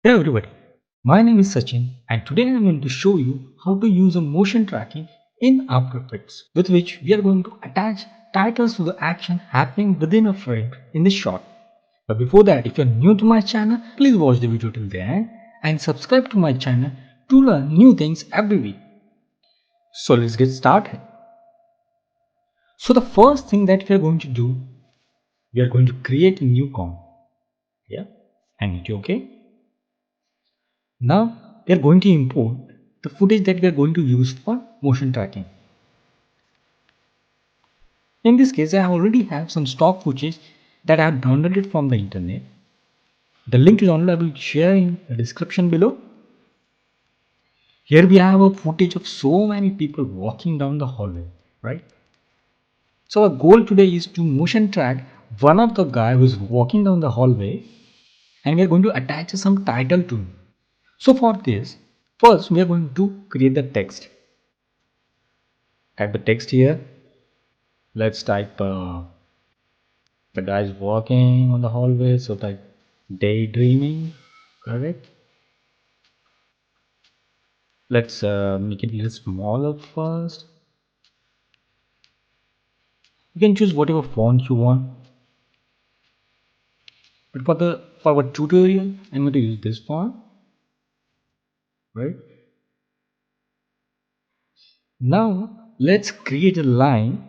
Hello everybody, my name is Sachin and today I am going to show you how to use a motion tracking in After Effects with which we are going to attach titles to the action happening within a frame in this shot. But before that, if you are new to my channel, please watch the video till the end and subscribe to my channel to learn new things every week. So let's get started. So the first thing that we are going to do, we are going to create a new comp. Yeah, and it okay? Now we are going to import the footage that we are going to use for motion tracking. In this case, I already have some stock footage that I have downloaded from the internet. The link to download I will share in the description below. Here we have a footage of so many people walking down the hallway, right? So our goal today is to motion track one of the guy who is walking down the hallway and we are going to attach some title to him. So for this, first we are going to create the text. Type the text here. Let's type the guy's walking on the hallway, so type daydreaming. Correct. Let's make it a little smaller first. You can choose whatever font you want, but for our tutorial I'm going to use this font, right? Now let's create a line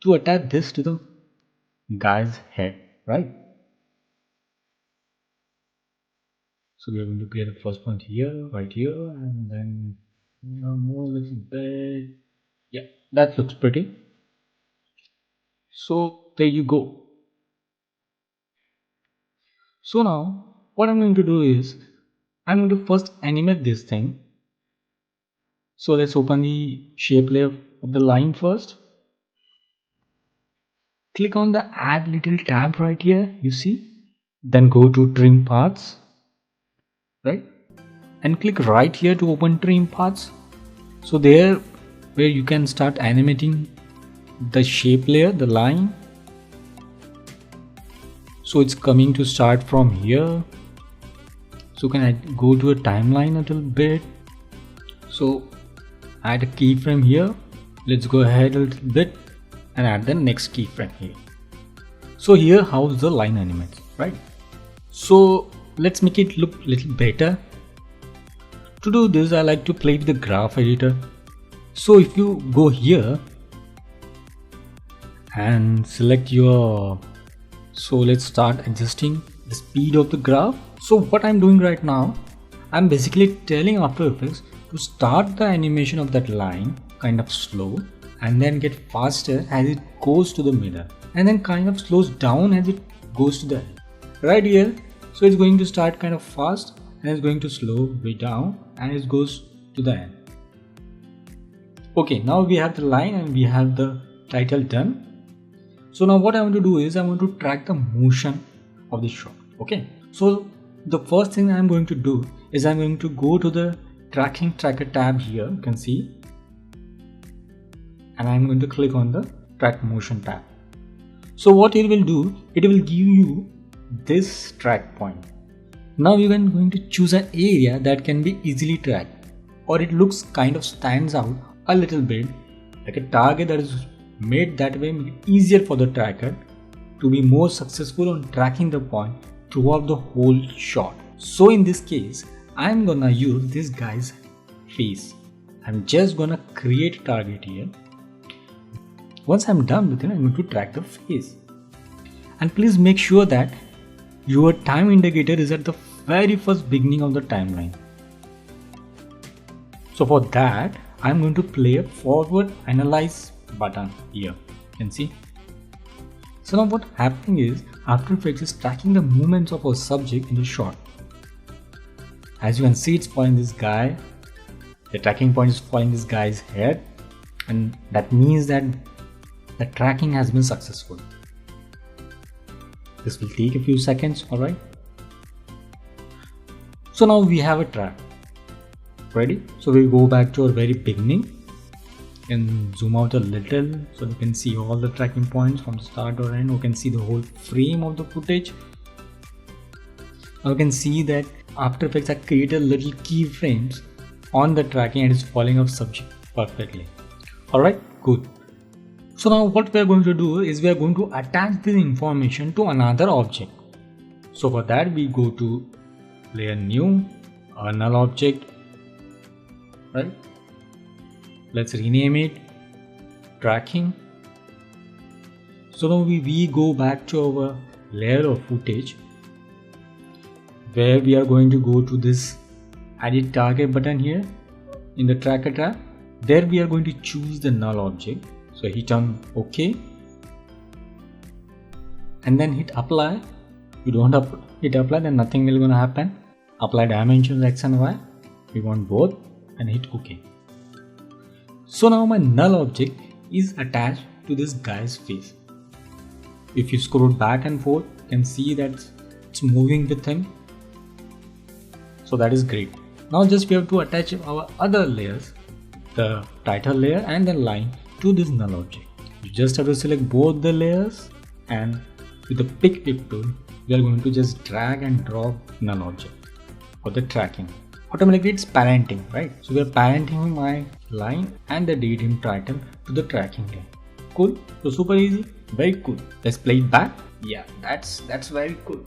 to attach this to the guy's head, right? So we're going to create the first point here, right here, and then more a little bit. Yeah, that looks pretty. So there you go. So now what I'm going to do is I'm going to first animate this thing. So let's open the shape layer of the line first. Click on the add little tab right here, you see. Then go to trim paths, right? And click right here to open trim paths. So there where you can start animating the shape layer, the line. So it's coming to start from here. So can I go to a timeline a little bit? So add a keyframe here. Let's go ahead a little bit and add the next keyframe here. So here how's the line animates, right? So let's make it look a little better. To do this, I like to play with the graph editor. So if you go here and select your, so let's start adjusting the speed of the graph. So what I'm doing right now, I'm basically telling After Effects to start the animation of that line kind of slow and then get faster as it goes to the middle and then kind of slows down as it goes to the end. Right here, so it's going to start kind of fast and it's going to slow way down and it goes to the end. Okay, now we have the line and we have the title done. So now what I want to do is I want to track the motion of the shot. Okay, so the first thing I'm going to do is I'm going to go to the tracking tracker tab here, you can see, and I'm going to click on the track motion tab. So what it will do, it will give you this track point. Now you can going to choose an area that can be easily tracked, or it looks kind of stands out a little bit like a target that is made that way, make it easier for the tracker to be more successful on tracking the point throughout the whole shot. So in this case, I'm gonna use this guy's face. I'm just gonna create a target here. Once I'm done with it, I'm going to track the face. And please make sure that your time indicator is at the very first beginning of the timeline. So for that, I'm going to play a forward analyze button here, you can see. So now what's happening is After Effects is tracking the movements of our subject in the shot. As you can see, it's following this guy. The tracking point is following this guy's head, and that means that the tracking has been successful. This will take a few seconds, alright? So now we have a track. Ready? So we go back to our very beginning and zoom out a little so you can see all the tracking points from start or end. You can see the whole frame of the footage. Now you can see that After Effects has created little keyframes on the tracking and is following up subject perfectly. Alright, good. So now what we are going to do is we are going to attach this information to another object. So for that we go to layer new, a null object, right? Let's rename it tracking. So now we go back to our layer of footage where we are going to go to this edit target button here in the tracker tab. There we are going to choose the null object. So hit on OK and then hit apply. You don't hit apply, then nothing will gonna happen. Apply dimensions X and Y. We want both and hit OK. So now my null object is attached to this guy's face. If you scroll back and forth, you can see that it's moving with him. So that is great. Now just we have to attach our other layers, the title layer and the line, to this null object. You just have to select both the layers and with the pick whip tool, we are going to just drag and drop null object for the tracking. Automatically it's parenting, right? So we are parenting my line and the datum title to the tracking layer. Cool. So super easy, very cool. Let's play it back. Yeah, that's very cool.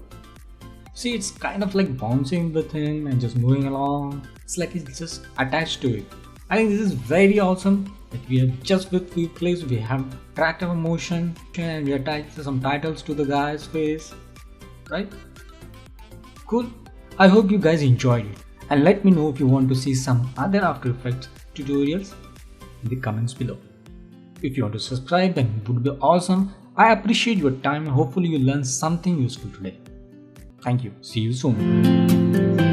See, it's kind of like bouncing with him and just moving along. It's like it's just attached to it. I think this is very awesome that we have just with few clicks we have tracked our motion and we attached some titles to the guy's face, right? Cool. I hope you guys enjoyed it and let me know if you want to see some other After Effects tutorials in the comments below. If you want to subscribe, then it would be awesome. I appreciate your time and hopefully you learned something useful today. Thank you. See you soon.